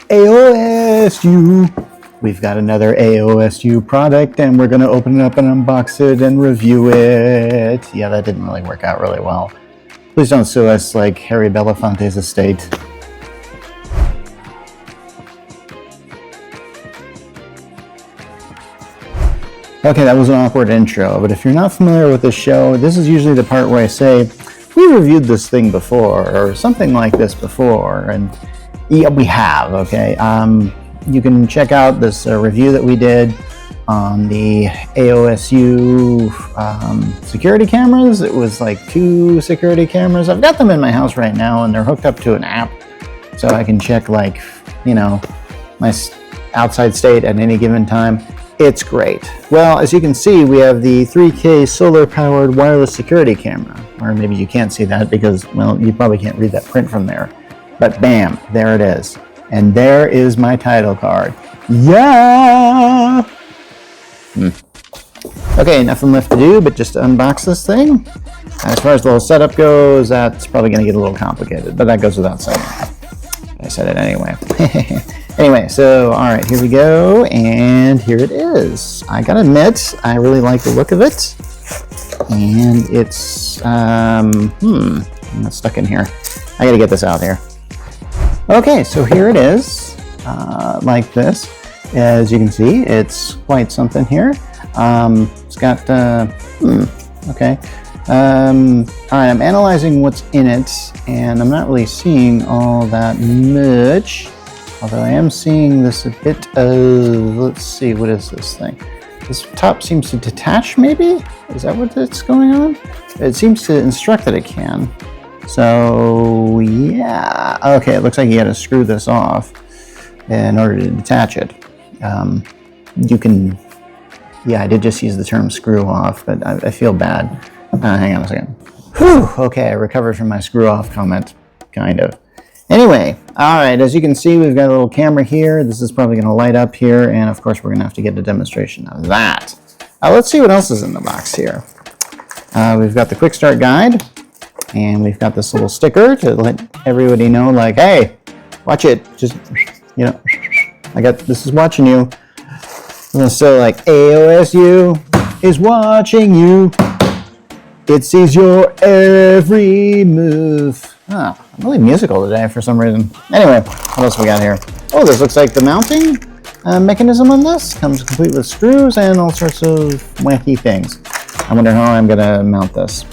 AOSU. We've got another AOSU product and we're going to open it up and unbox it and review it. Yeah, that didn't really work out really well. Please don't sue us like Harry Belafonte's estate. Okay, that was an awkward intro, but if you're not familiar with this show, this is usually the part where I say, we reviewed this thing before, or something like this before, and yeah, we have, okay? You can check out this review that we did on the AOSU security cameras. It was like 2 security cameras. I've got them in my house right now, and they're hooked up to an app, so I can check, like, you know, my outside state at any given time. It's great. Well, as you can see, we have the 3K solar-powered wireless security camera. Or maybe you can't see that because, well, you probably can't read that print from there. But bam, there it is. And there is my title card. Yeah! Okay, nothing left to do but just to unbox this thing. As far as the whole setup goes, that's probably going to get a little complicated, but that goes without saying. I said it anyway. Anyway, so, all right, here we go, and here it is. I gotta admit, I really like the look of it, and it's, I'm not stuck in here. I gotta get this out here. Okay, so here it is, like this. As you can see, it's quite something here. It's got, okay. All right, I'm analyzing what's in it, and I'm not really seeing all that much. Although I am seeing this a bit of, let's see, what is this thing? This top seems to detach, maybe? Is that what it's going on? It seems to instruct that it can. So, yeah. Okay, it looks like you gotta screw this off in order to detach it. You can, yeah, I did just use the term screw off, but I feel bad. Hang on a second. Whew, okay, I recovered from my screw off comment, kind of. Anyway, all right, as you can see, we've got a little camera here. This is probably going to light up here, and of course, we're going to have to get a demonstration of that. Let's see what else is in the box here. We've got the quick start guide, and we've got this little sticker to let everybody know, like, hey, watch it. Just, you know, this is watching you. So, like, AOSU is watching you. It sees your every move. I'm really musical today for some reason. Anyway, what else we got here? Oh, this looks like the mounting mechanism on this. Comes complete with screws and all sorts of wacky things. I wonder how I'm going to mount this.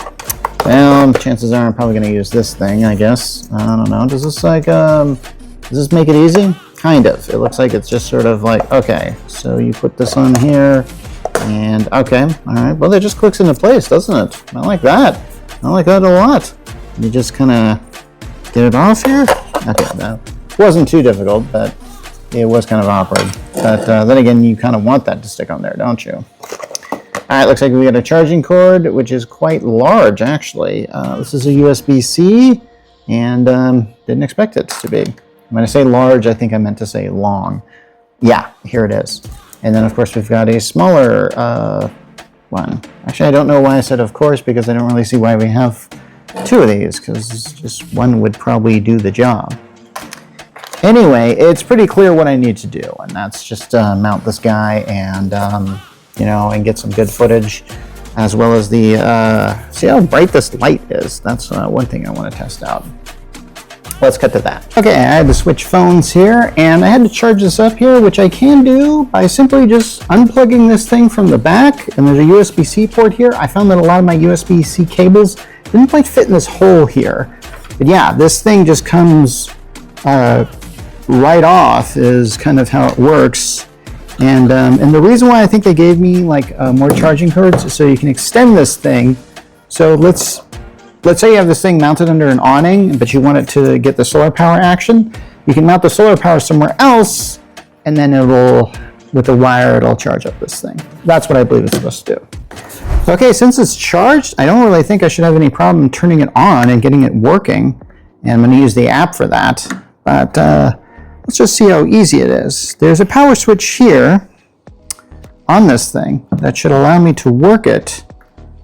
Well, chances are I'm probably going to use this thing, I guess. I don't know. Does this like, does this make it easy? Kind of. It looks like it's just sort of like, okay, so you put this on here and okay, all right. Well, it just clicks into place, doesn't it? I like that. I like that a lot. You just kind of get it off here. Okay, that wasn't too difficult, but it was kind of awkward. But then again, you kind of want that to stick on there, don't you? All right, looks like we got a charging cord, which is quite large, actually. This is a USB-C, and didn't expect it to be. When I say large, I think I meant to say long. Yeah, here it is. And then, of course, we've got a smaller one. Actually, I don't know why I said of course, because I don't really see why we have 2 of these, because just one would probably do the job. Anyway, it's pretty clear what I need to do, and that's just mount this guy and, you know, and get some good footage, as well as the, see how bright this light is. That's one thing I want to test out. Let's cut to that. Okay, I had to switch phones here, and I had to charge this up here, which I can do by simply just unplugging this thing from the back, and there's a USB-C port here. I found that a lot of my USB-C cables didn't quite fit in this hole here. But yeah, this thing just comes right off is kind of how it works. And the reason why I think they gave me like more charging cords is so you can extend this thing. So let's say you have this thing mounted under an awning, but you want it to get the solar power action. You can mount the solar power somewhere else, and then it'll, with the wire, it'll charge up this thing. That's what I believe it's supposed to do. Okay, since it's charged, I don't really think I should have any problem turning it on and getting it working. And I'm going to use the app for that. But let's just see how easy it is. There's a power switch here on this thing that should allow me to work it.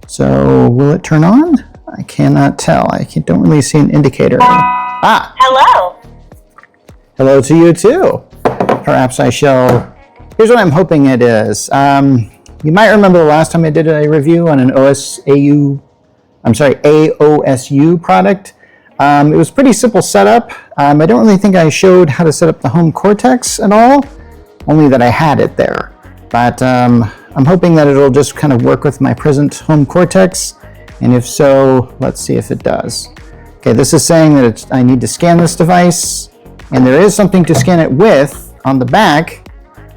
So will it turn on? I cannot tell. Don't really see an indicator. Ah! Hello. hello to you too. Perhaps I shall. Here's what I'm hoping it is. You might remember the last time I did a review on an AOSU product. It was pretty simple setup. I don't really think I showed how to set up the home Cortex at all, only that I had it there. But I'm hoping that it'll just kind of work with my present home Cortex, and if so, let's see if it does. Okay, this is saying that I need to scan this device, and there is something to scan it with on the back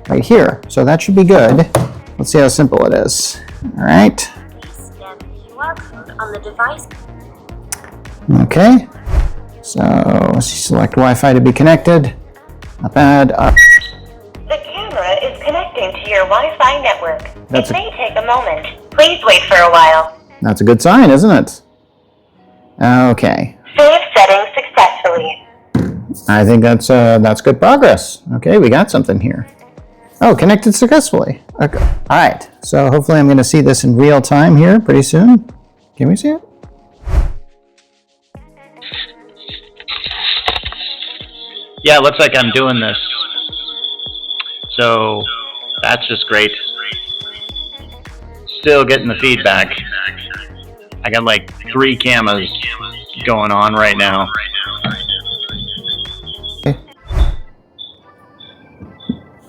right here, so that should be good. Let's see how simple it is. All right. Scan the QR code on the device. Okay, so let's select Wi-Fi to be connected. Not bad. The camera is connecting to your Wi-Fi network. It may take a moment. Please wait for a while. That's a good sign, isn't it? Okay. Save settings successfully. I think that's good progress. Okay, we got something here. Oh, connected successfully. Okay. All right. So hopefully I'm going to see this in real time here pretty soon. Can we see it? Yeah, it looks like I'm doing this. So that's just great. Still getting the feedback. I got like 3 cameras going on right now. Okay.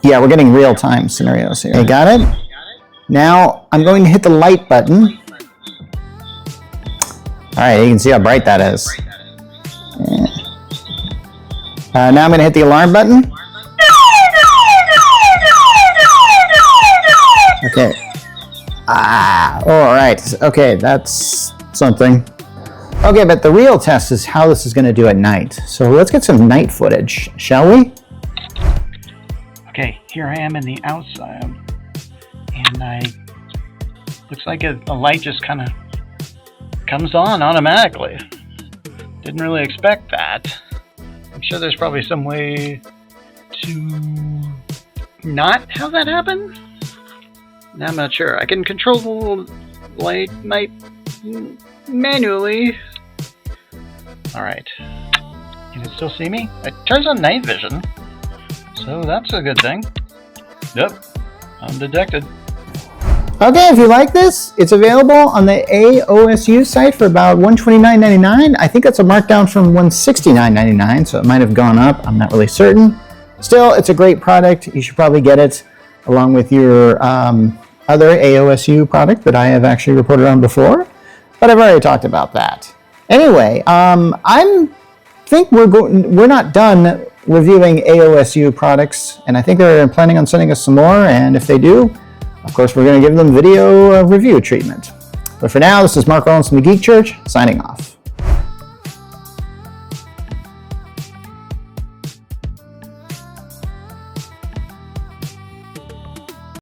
Yeah, we're getting real-time scenarios here. Okay, got it? Now I'm going to hit the light button. All right, you can see how bright that is. Now I'm going to hit the alarm button. Okay. All right. Okay, that's something. Okay, but the real test is how this is going to do at night. So let's get some night footage, shall we? Okay, here I am in the outside, and looks like a light just kind of comes on automatically. Didn't really expect that. I'm sure there's probably some way to not have that happen. I'm not sure. I can control the light manually. Alright. Can it still see me? It turns on night vision, so that's a good thing. Yep, undetected. Okay, if you like this, it's available on the AOSU site for about $129.99. I think that's a markdown from $169.99, so it might have gone up. I'm not really certain. Still, it's a great product. You should probably get it along with your other AOSU product that I have actually reported on before, but I've already talked about that. Anyway, I think we're not done reviewing AOSU products, and I think they're planning on sending us some more, and if they do, of course, we're going to give them video review treatment. But for now, this is Mark Rollins from the Geek Church, signing off.